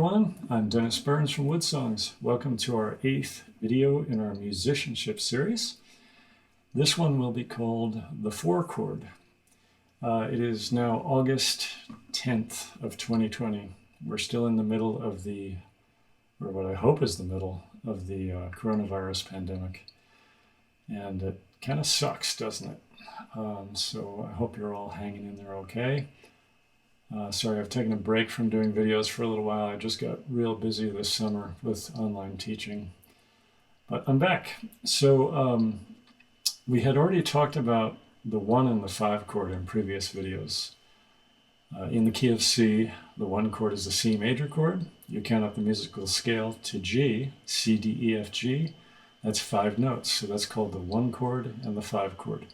everyone, I'm Dennis Burns from Woodsongs. Welcome to our 8th video in our musicianship series. This one will be called the 4 chord. It is now August 10th of 2020. We're still in the middle of or what I hope is the middle of the coronavirus pandemic. And it kind of sucks, doesn't it? So I hope you're all hanging in there okay. Sorry, I've taken a break from doing videos for a little while. I just got real busy this summer with online teaching. But I'm back. So we had already talked about the 1 and the 5 chord in previous videos. In the key of C, the 1 chord is the C major chord. You count up the musical scale to G, C, D, E, F, G. That's 5 notes. So that's called the 1 chord and the 5 chord.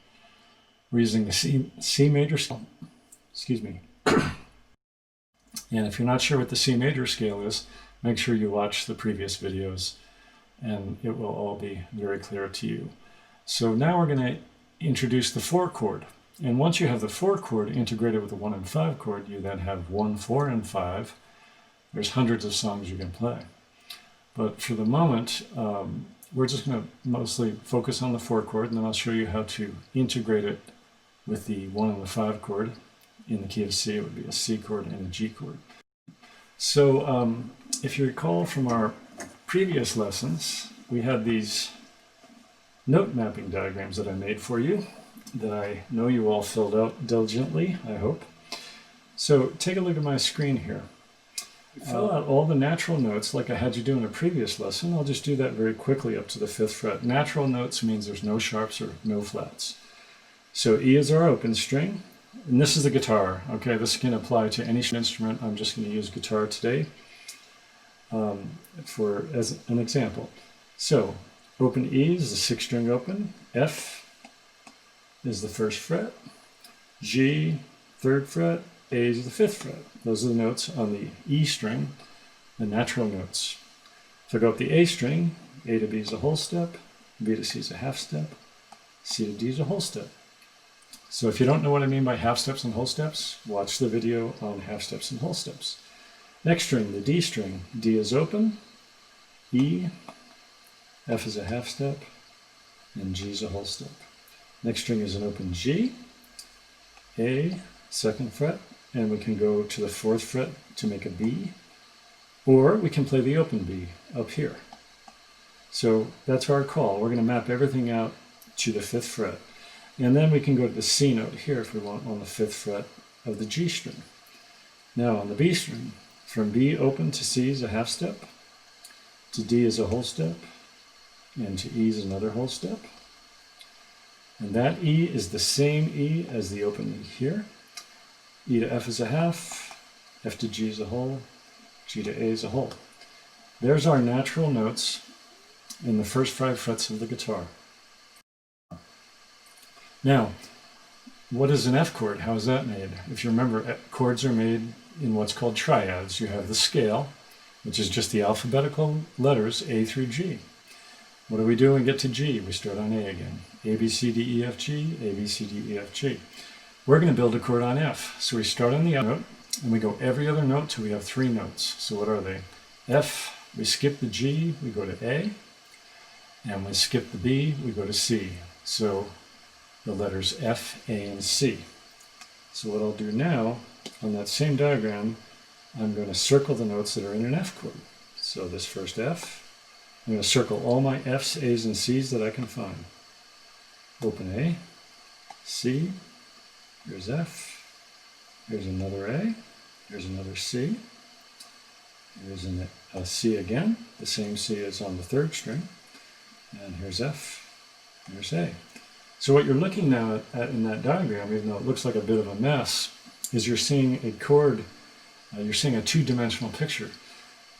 We're using the C major scale. Excuse me. And if you're not sure what the C major scale is, make sure you watch the previous videos and it will all be very clear to you. So now we're going to introduce the 4 chord. And once you have the 4 chord integrated with the 1 and 5 chord, you then have 1, 4, and 5. There's hundreds of songs you can play. But for the moment, we're just going to mostly focus on the 4 chord, and then I'll show you how to integrate it with the 1 and the 5 chord. In the key of C, it would be a C chord and a G chord. So if you recall from our previous lessons, we had these note mapping diagrams that I made for you that I know you all filled out diligently, I hope. So take a look at my screen here. Fill out all the natural notes like I had you do in a previous lesson. I'll just do that very quickly up to the 5th fret. Natural notes means there's no sharps or no flats. So E is our open string. And this is the guitar, okay? This can apply to any instrument. I'm just going to use guitar today as an example. So, open E is the 6th string open, F is the 1st fret, G, 3rd fret, A is the 5th fret. Those are the notes on the E string, the natural notes. If I go up the A string, A to B is a whole step, B to C is a half step, C to D is a whole step. So if you don't know what I mean by half steps and whole steps, watch the video on half steps and whole steps. Next string, the D string. D is open, E, F is a half step, and G is a whole step. Next string is an open G, A, 2nd fret, and we can go to the 4th fret to make a B, or we can play the open B up here. So that's our call. We're going to map everything out to the 5th fret. And then we can go to the C note here if we want on the 5th fret of the G string. Now on the B string, from B open to C is a half step, to D is a whole step, and to E is another whole step. And that E is the same E as the open E here. E to F is a half, F to G is a whole, G to A is a whole. There's our natural notes in the first 5 frets of the guitar. Now, what is an F chord? How is that made? If you remember, chords are made in what's called triads. You have the scale, which is just the alphabetical letters A through G. What do we do when we get to G? We start on A again. A, B, C, D, E, F, G, A, B, C, D, E, F, G. We're going to build a chord on F. So we start on the F note, and we go every other note till we have 3 notes. So what are they? F, we skip the G, we go to A, and we skip the B, we go to C. So the letters F, A, and C. So what I'll do now, on that same diagram, I'm going to circle the notes that are in an F chord. So this first F, I'm going to circle all my F's, A's, and C's that I can find. Open A, C, here's F, here's another A, here's another C, here's a C again, the same C as on the 3rd string, and here's F, here's A. So what you're looking now at in that diagram, even though it looks like a bit of a mess, is you're seeing a chord, you're seeing a 2-dimensional picture.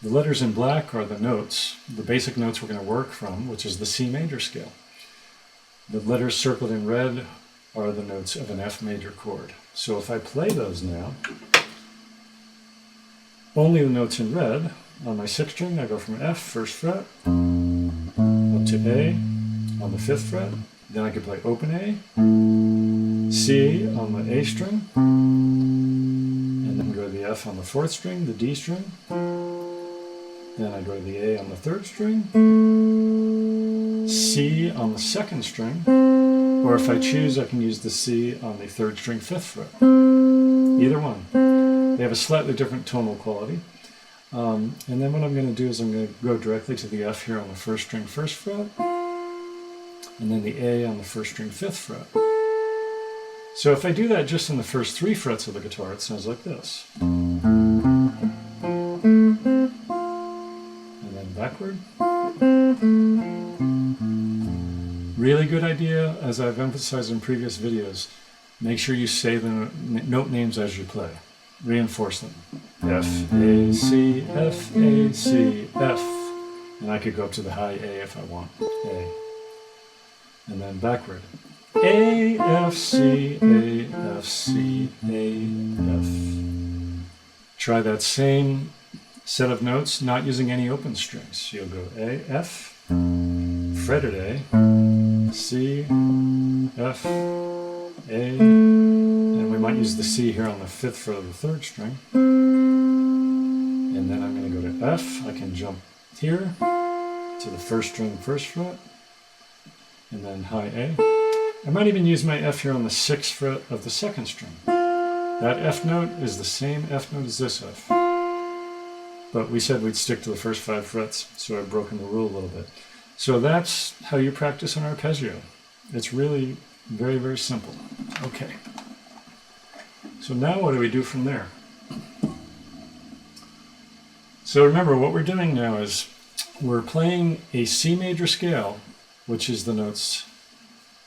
The letters in black are the notes, the basic notes we're going to work from, which is the C major scale. The letters circled in red are the notes of an F major chord. So if I play those now, only the notes in red, on my 6th string I go from F, 1st fret, up to A on the 5th fret. Then I could play open A, C on the A string, and then go to the F on the 4th string, the D string, Then I go to the A on the 3rd string, C on the 2nd string, or if I choose, I can use the C on the 3rd string 5th fret. Either one. They have a slightly different tonal quality. And then what I'm going to do is I'm going to go directly to the F here on the 1st string 1st fret, and then the A on the 1st string 5th fret. So if I do that just in the first 3 frets of the guitar, it sounds like this. And then backward. Really good idea, as I've emphasized in previous videos, make sure you say the note names as you play. Reinforce them. F, A, C, F, A, C, F. And I could go up to the high A if I want. A. And then backward. A, F, C, A, F, C, A, F. Try that same set of notes, not using any open strings. You'll go A, F, fretted A, C, F, A, and we might use the C here on the 5th fret of the 3rd string. And then I'm going to go to F. I can jump here to the 1st string 1st fret, and then high A. I might even use my F here on the 6th fret of the 2nd string. That F note is the same F note as this F. But we said we'd stick to the first 5 frets, so I've broken the rule a little bit. So that's how you practice an arpeggio. It's really very, very simple. Okay. So now what do we do from there? So remember, what we're doing now is we're playing a C major scale, which is the notes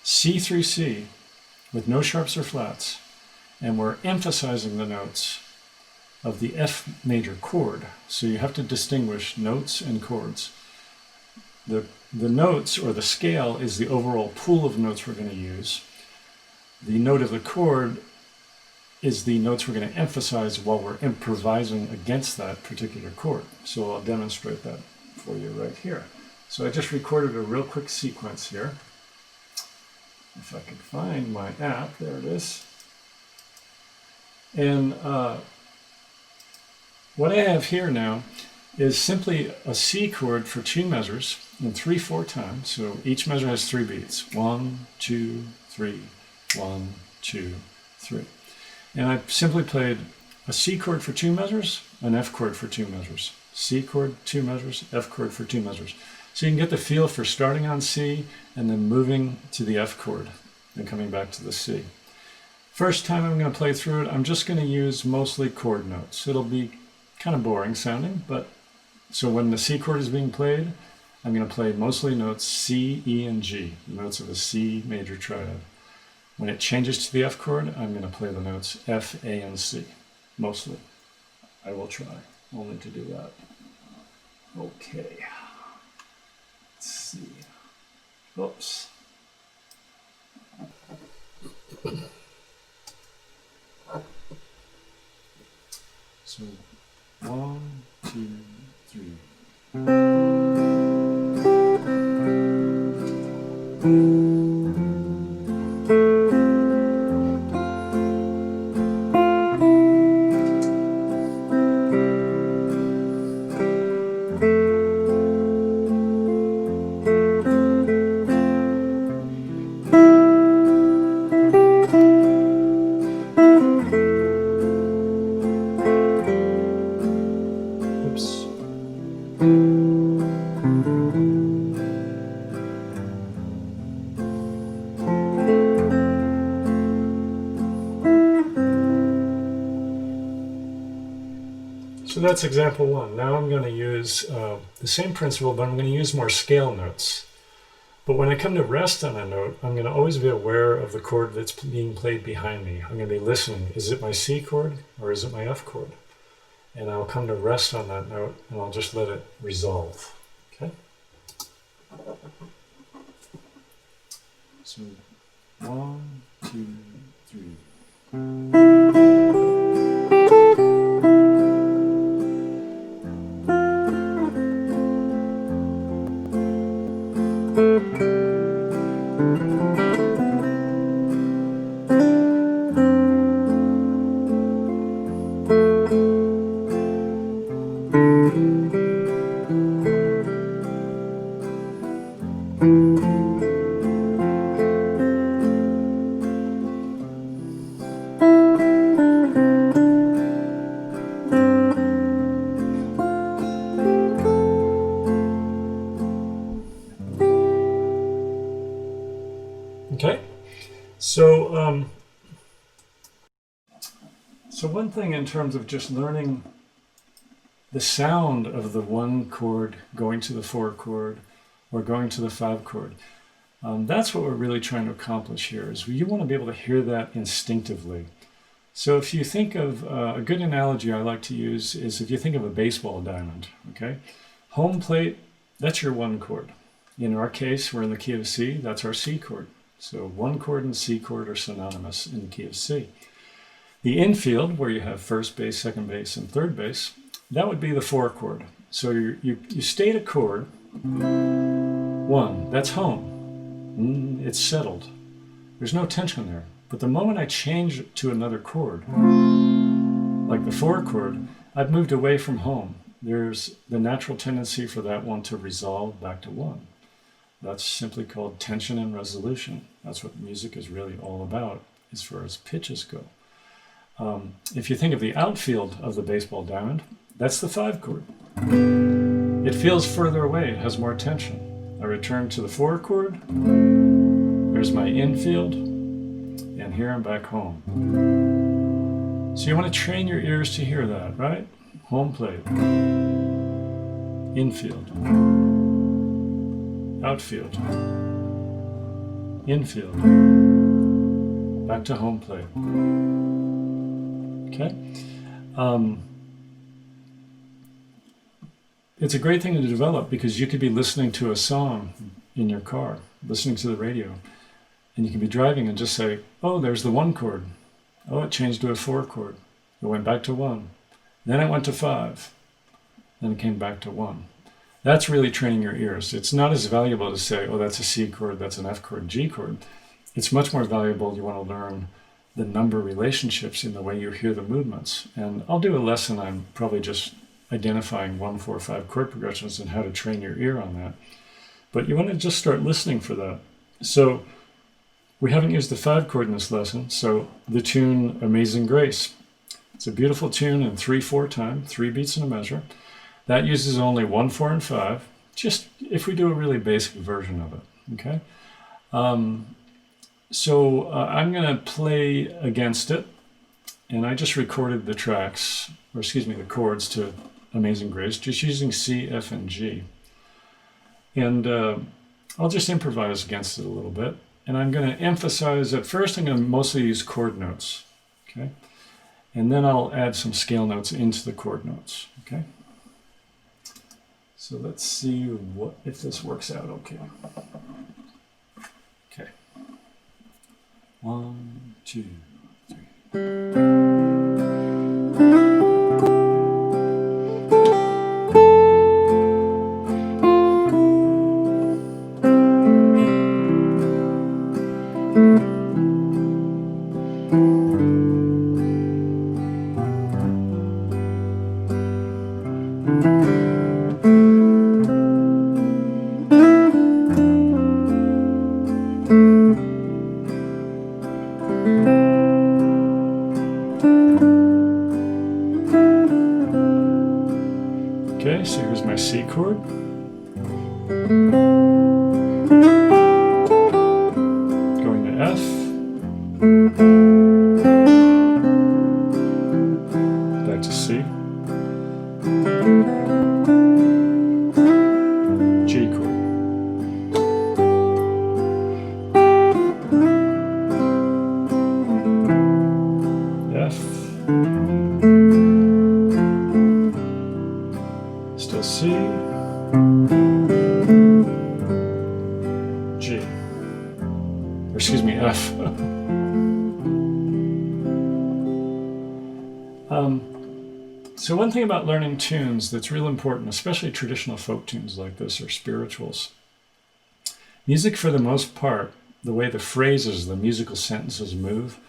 C through C, with no sharps or flats, and we're emphasizing the notes of the F major chord. So you have to distinguish notes and chords. The notes, or the scale, is the overall pool of notes we're going to use. The note of the chord is the notes we're going to emphasize while we're improvising against that particular chord. So I'll demonstrate that for you right here. So I just recorded a real quick sequence here. If I could find my app, there it is. And what I have here now is simply a C chord for 2 measures in 3/4 time. So each measure has 3 beats. 1, 2, 3, 1, 2, 3. And I simply played a C chord for 2 measures, an F chord for 2 measures. C chord, 2 measures, F chord for 2 measures. So you can get the feel for starting on C and then moving to the F chord and coming back to the C. First time I'm going to play through it, I'm just going to use mostly chord notes. It'll be kind of boring sounding, but so when the C chord is being played, I'm going to play mostly notes C, E, and G, the notes of a C major triad. When it changes to the F chord, I'm going to play the notes F, A, and C, mostly. I will try only to do that. Okay. Let's see. Oops. So 1, 2, 3. So that's example 1. Now I'm going to use the same principle, but I'm going to use more scale notes. But when I come to rest on a note, I'm going to always be aware of the chord that's being played behind me. I'm going to be listening. Is it my C chord or is it my F chord? And I'll come to rest on that note and I'll just let it resolve. Okay? So 1, 2, 3. Okay, so so one thing in terms of just learning the sound of the one chord going to the four chord or going to the five chord, that's what we're really trying to accomplish here. Is you want to be able to hear that instinctively. So if you think of a good analogy I like to use is if you think of a baseball diamond, okay? Home plate, that's your one chord. In our case, we're in the key of C, that's our C chord. So one chord and C chord are synonymous in the key of C. The infield, where you have first base, second base, and third base, that would be the four chord. So you state a chord, one, that's home. It's settled. There's no tension there. But the moment I change it to another chord, like the four chord, I've moved away from home. There's the natural tendency for that one to resolve back to one. That's simply called tension and resolution. That's what music is really all about, as far as pitches go. If you think of the outfield of the baseball diamond, that's the five chord. It feels further away, it has more tension. I return to the four chord, there's my infield, and here I'm back home. So you want to train your ears to hear that, right? Home plate, infield, outfield, infield, back to home plate. Okay? It's a great thing to develop because you could be listening to a song in your car, listening to the radio, and you can be driving and just say, oh, there's the one chord. Oh, it changed to a four chord. It went back to one. Then it went to five. Then it came back to one. That's really training your ears. It's not as valuable to say, oh, that's a C chord, that's an F chord, G chord. It's much more valuable. You want to learn the number relationships in the way you hear the movements. And I'll do a lesson on probably just identifying 1, 4, 5 chord progressions and how to train your ear on that. But you want to just start listening for that. So we haven't used the five chord in this lesson, so the tune Amazing Grace. It's a beautiful tune in 3/4 time, 3 beats in a measure. That uses only 1, 4, and 5, just if we do a really basic version of it, okay? So I'm going to play against it, and I just recorded the tracks, or excuse me, the chords to Amazing Grace, just using C, F, and G. And I'll just improvise against it a little bit. And I'm going to emphasize, at first I'm going to mostly use chord notes, okay? And then I'll add some scale notes into the chord notes, okay? So let's see if this works out okay. Okay. 1, 2, 3. Okay, so here's my C chord. Going to F. Back to C. G chord. F. Still C, G, or excuse me, F. So one thing about learning tunes that's real important, especially traditional folk tunes like this or spirituals, music for the most part, the way the phrases, the musical sentences move,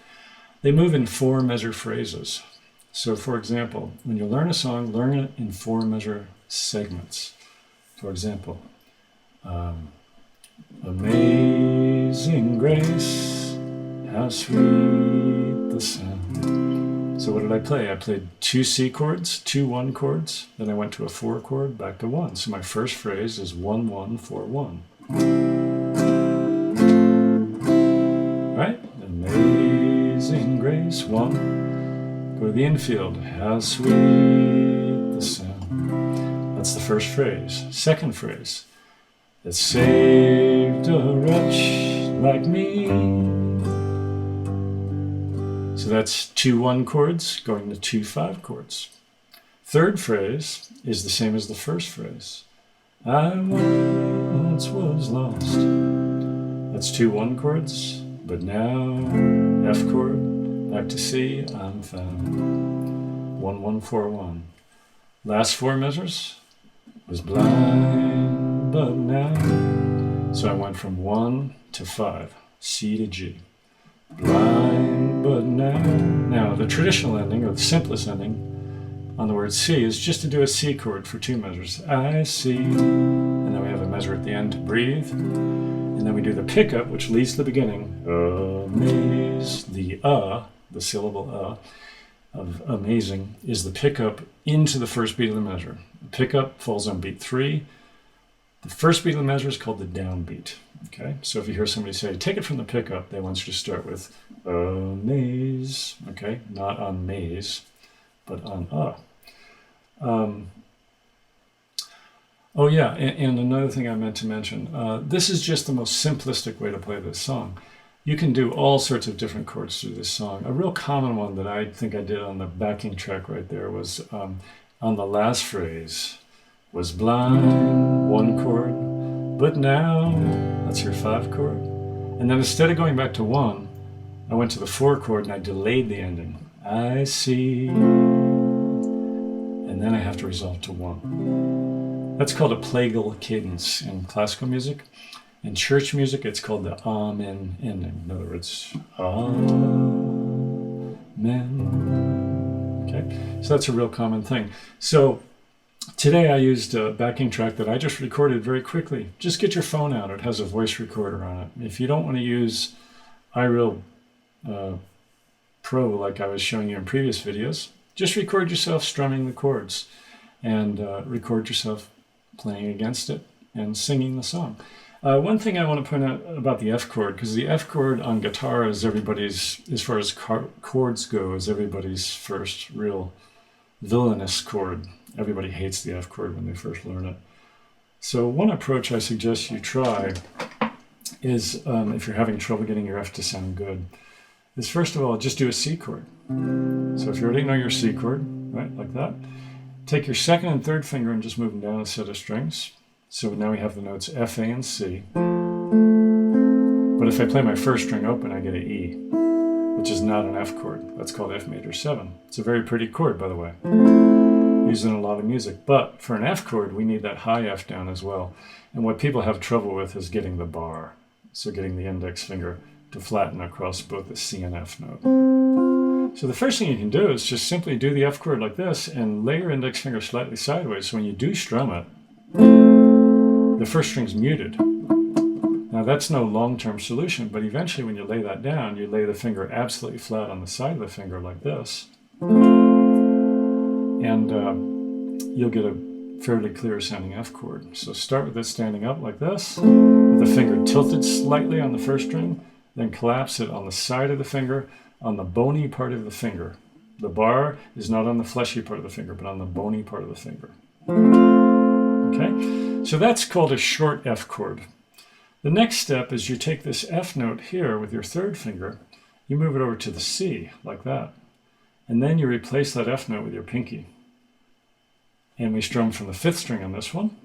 they move in 4-measure phrases. So for example, when you learn a song, learn it in 4-measure segments. For example, Amazing grace, how sweet the sound. So what did I play? I played 2 C chords, 2 1 chords, then I went to a 4 chord, back to 1. So my first phrase is 1 1 4 1. Right? Amazing grace, 1. Go to the infield, how sweet the sound. That's the first phrase. Second phrase, that saved a wretch like me. So that's 2 1 chords going to 2 5 chords. Third phrase is the same as the first phrase. I once was lost. That's 2 1 chords, but now F chord, back to C, I'm found. 1 1 4 1. Last 4 measures was blind, but now. So I went from 1 to 5, C to G. Blind, but now. Now, the traditional ending, or the simplest ending on the word C, is just to do a C chord for 2 measures. I see, and then we have a measure at the end to breathe. And then we do the pickup, which leads to the beginning. Amaze, the syllable of amazing, is the pickup into the first beat of the measure. The pickup falls on beat 3. The first beat of the measure is called the downbeat. Okay, so if you hear somebody say, take it from the pickup, they want you to start with amaze. Okay, not on maze, but on Oh yeah, and another thing I meant to mention, this is just the most simplistic way to play this song. You can do all sorts of different chords through this song. A real common one that I think I did on the backing track right there was on the last phrase, was blind, 1 chord, but now, that's your 5 chord. And then instead of going back to 1, I went to the 4 chord and I delayed the ending. I see, and then I have to resolve to 1. That's called a plagal cadence in classical music. In church music, it's called the Amen ending. In other words, Amen. Okay, so that's a real common thing. So today I used a backing track that I just recorded very quickly. Just get your phone out. It has a voice recorder on it. If you don't want to use iReal Pro like I was showing you in previous videos, just record yourself strumming the chords and record yourself playing against it and singing the song. One thing I want to point out about the F chord, because the F chord on guitar is everybody's, as far as chords go, is everybody's first real villainous chord. Everybody hates the F chord when they first learn it. So one approach I suggest you try is, if you're having trouble getting your F to sound good, is first of all, just do a C chord. So if you already know your C chord, right, like that, take your second and third finger and just move them down a set of strings. So now we have the notes F, A, and C. But if I play my first string open, I get an E, which is not an F chord. That's called F major 7. It's a very pretty chord, by the way. Used in a lot of music. But for an F chord, we need that high F down as well. And what people have trouble with is getting the bar. So getting the index finger to flatten across both the C and F note. So the first thing you can do is just simply do the F chord like this and lay your index finger slightly sideways. So when you do strum it, the first string's muted. Now that's no long-term solution, but eventually when you lay that down, you lay the finger absolutely flat on the side of the finger like this. And you'll get a fairly clear sounding F chord. So start with it standing up like this, with the finger tilted slightly on the first string, then collapse it on the side of the finger, on the bony part of the finger. The bar is not on the fleshy part of the finger, but on the bony part of the finger. Okay, so that's called a short F chord. The next step is you take this F note here with your third finger, you move it over to the C, like that. And then you replace that F note with your pinky. And we strum from the 5th string on this one.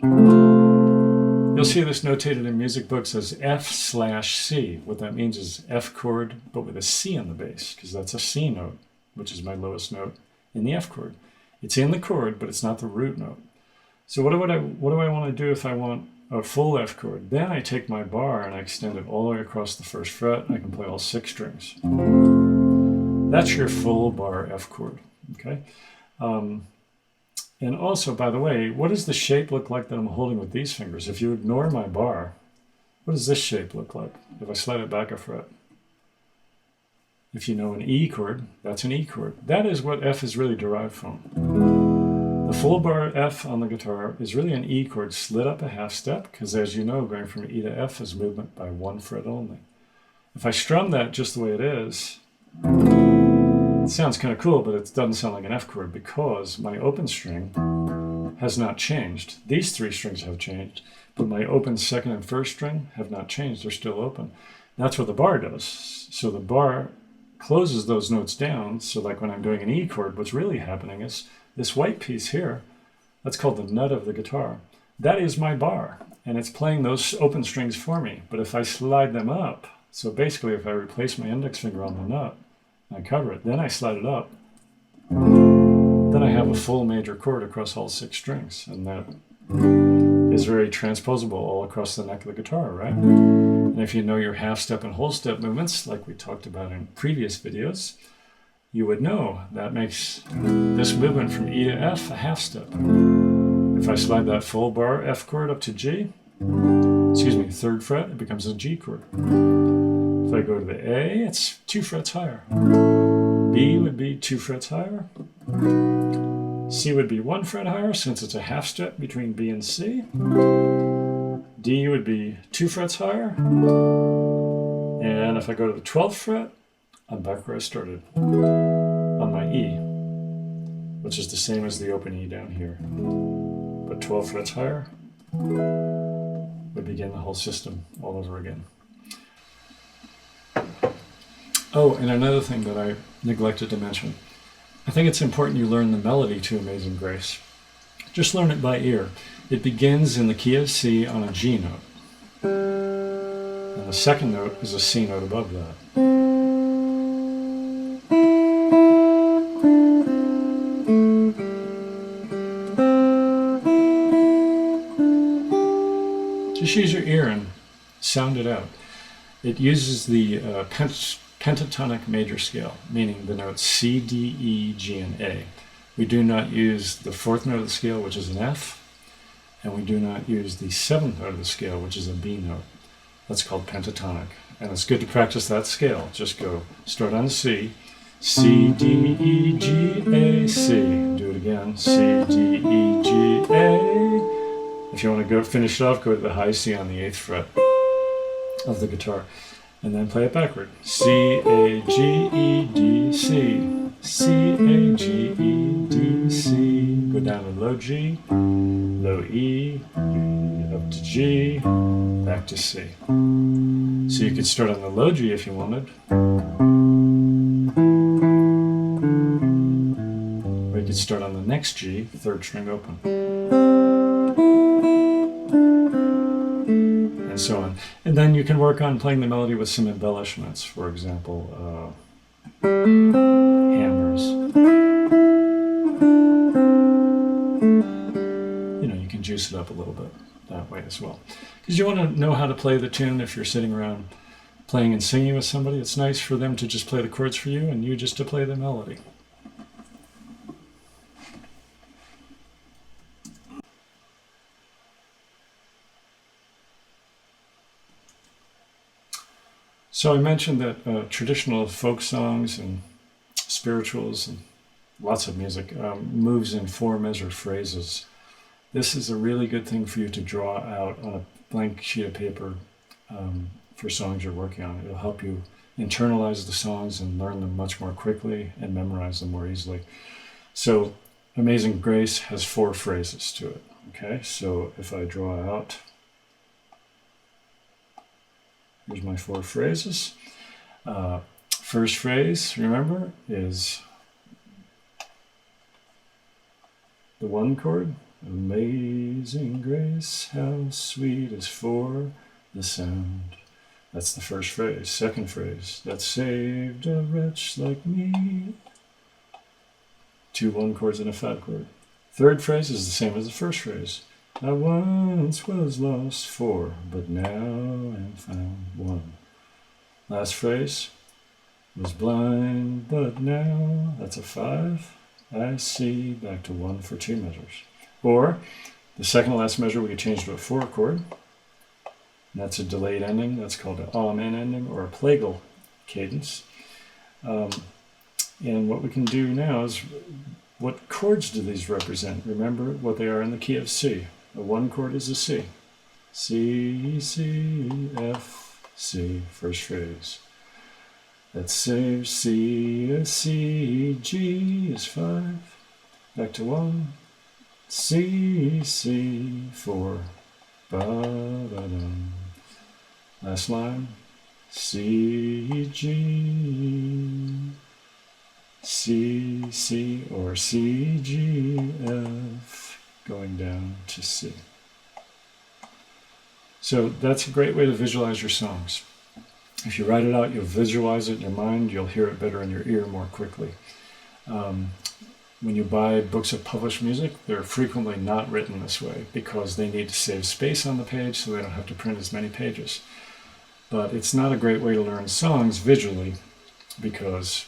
You'll see this notated in music books as F/C. What that means is F chord, but with a C on the bass, because that's a C note, which is my lowest note in the F chord. It's in the chord, but it's not the root note. So what do I want to do if I want a full F chord? Then I take my bar and I extend it all the way across the 1st fret. I can play all 6 strings. That's your full bar F chord. Okay. And also, by the way, what does the shape look like that I'm holding with these fingers? If you ignore my bar What does this shape look like if I slide it back a fret? If you know an E chord, that's an E chord. That is what F is really derived from. The full bar F on the guitar is really an E chord slid up a half step, because as you know, going from E to F is movement by one fret only. If I strum that just the way it is, it sounds kind of cool, but it doesn't sound like an F chord because my open string has not changed. These three strings have changed, but my open second and first string have not changed. They're still open. That's what the bar does. So the bar closes those notes down. So like when I'm doing an E chord, what's really happening is this white piece here, that's called the nut of the guitar. That is my bar, and it's playing those open strings for me. But if I slide them up, so basically if I replace my index finger on the nut, I cover it, then I slide it up, then I have a full major chord across all 6 strings, and that is very transposable all across the neck of the guitar, right? And if you know your half step and whole step movements, like we talked about in previous videos, you would know that makes this movement from E to F a half step. If I slide that full bar F chord up to G, excuse me, 3rd fret, it becomes a G chord. If I go to the A, it's 2 frets higher. B would be 2 frets higher. C would be 1 fret higher since it's a half step between B and C. D would be 2 frets higher. And if I go to the 12th fret, I'm back where I started on my E, which is the same as the open E down here. But 12 frets higher, we begin the whole system all over again. Oh, and another thing that I neglected to mention. I think it's important you learn the melody to Amazing Grace. Just learn it by ear. It begins in the key of C on a G note. And the second note is a C note above that. Just use your ear and sound it out. It uses the pentatonic major scale, meaning the notes C, D, E, G, and A. We do not use the 4th note of the scale, which is an F, and we do not use the 7th note of the scale, which is a B note. That's called pentatonic. And it's good to practice that scale. Just go start on C, C, D, E, G, A, C. Do it again, C, D, E, G, A. If you want to go finish it off, go to the high C on the 8th fret of the guitar. And then play it backward. C, A, G, E, D, C. C, A, G, E, D, C. Go down to low G, low E, up to G, back to C. So you could start on the low G if you wanted. Or you could start on the next G, 3rd string open. And so on. And then you can work on playing the melody with some embellishments, for example, hammers. You know, you can juice it up a little bit that way as well. Because you want to know how to play the tune if you're sitting around playing and singing with somebody. It's nice for them to just play the chords for you and you just to play the melody. So I mentioned that traditional folk songs and spirituals and lots of music moves in 4 measure phrases. This is a really good thing for you to draw out on a blank sheet of paper for songs you're working on. It'll help you internalize the songs and learn them much more quickly and memorize them more easily. So Amazing Grace has 4 phrases to it. Okay, so if I draw out, here's my 4 phrases. First phrase, remember, is the 1 chord. Amazing grace, how sweet is for the sound. That's the first phrase. Second phrase, that saved a wretch like me. 2 1 chords and a 5 chord. Third phrase is the same as the first phrase. I once was lost 4, but now am found 1. Last phrase, was blind, but now, that's a 5. I see, back to 1 for 2 measures. Or, the second to last measure we could change to a 4 chord. And that's a delayed ending. That's called an amen ending or a plagal cadence. And what we can do now is, what chords do these represent? Remember what they are in the key of C. The one chord is a C. C, C, F, C, first phrase. Let's say C is C, G is 5. Back to 1. C, C, 4. Ba-da-dum. Last line. C, G, C, C, or C, G, F, going down to C. So that's a great way to visualize your songs. If you write it out, you'll visualize it in your mind, you'll hear it better in your ear more quickly. When you buy books of published music, they're frequently not written this way because they need to save space on the page so they don't have to print as many pages. But it's not a great way to learn songs visually because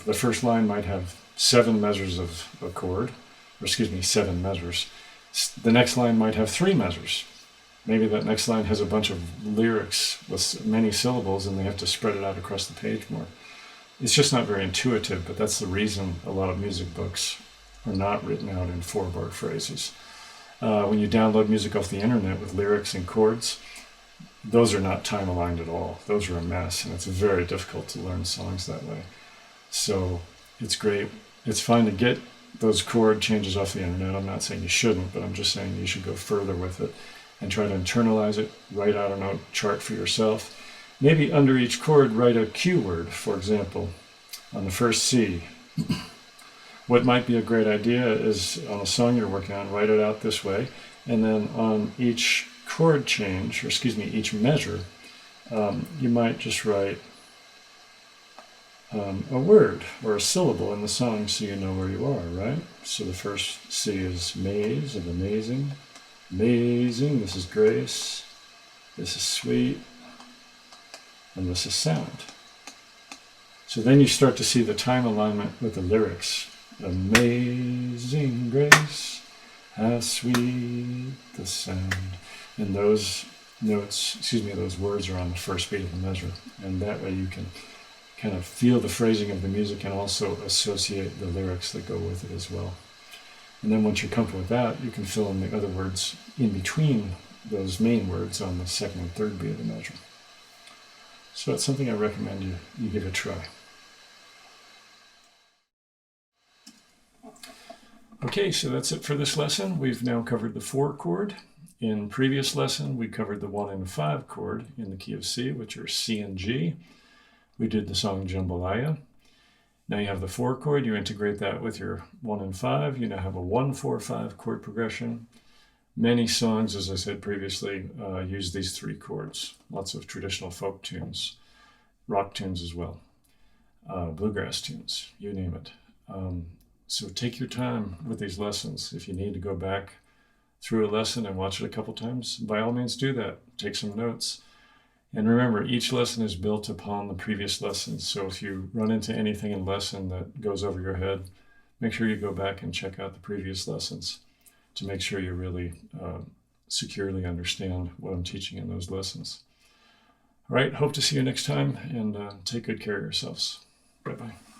the first line might have 7 measures of a chord, or 7 measures. The next line might have 3 measures. Maybe that next line has a bunch of lyrics with many syllables and they have to spread it out across the page more. It's just not very intuitive, but that's the reason a lot of music books are not written out in 4-bar phrases. When you download music off the internet with lyrics and chords, those are not time-aligned at all. Those are a mess, and it's very difficult to learn songs that way. So it's great. It's fine to get those chord changes off the internet. I'm not saying you shouldn't, but I'm just saying you should go further with it and try to internalize it, write out a note chart for yourself. Maybe under each chord, write a cue word. For example, on the first C. What might be a great idea is on a song you're working on, write it out this way, and then on each chord change, or each measure, you might just write a word or a syllable in the song so you know where you are, right? So the first C is maze, of amazing. Amazing, this is grace, this is sweet, and this is sound. So then you start to see the time alignment with the lyrics. Amazing grace, how sweet the sound. And those notes, those words are on the first beat of the measure. And that way you can kind of feel the phrasing of the music and also associate the lyrics that go with it as well. And then once you're comfortable with that, you can fill in the other words in between those main words on the second and third beat of the measure. So it's something I recommend you give a try. Okay, so that's it for this lesson. We've now covered the 4 chord. In previous lesson, we covered the 1 and 5 chord in the key of C, which are C and G. We did the song Jambalaya. Now you have the 4 chord, you integrate that with your 1 and 5. You now have a 1-4-5 chord progression. Many songs, as I said previously, use these 3 chords. Lots of traditional folk tunes, rock tunes as well, bluegrass tunes, you name it. So take your time with these lessons. If you need to go back through a lesson and watch it a couple times, by all means do that. Take some notes. And remember, each lesson is built upon the previous lessons. So if you run into anything in lesson that goes over your head, make sure you go back and check out the previous lessons to make sure you really securely understand what I'm teaching in those lessons. All right, hope to see you next time, and take good care of yourselves. Bye-bye.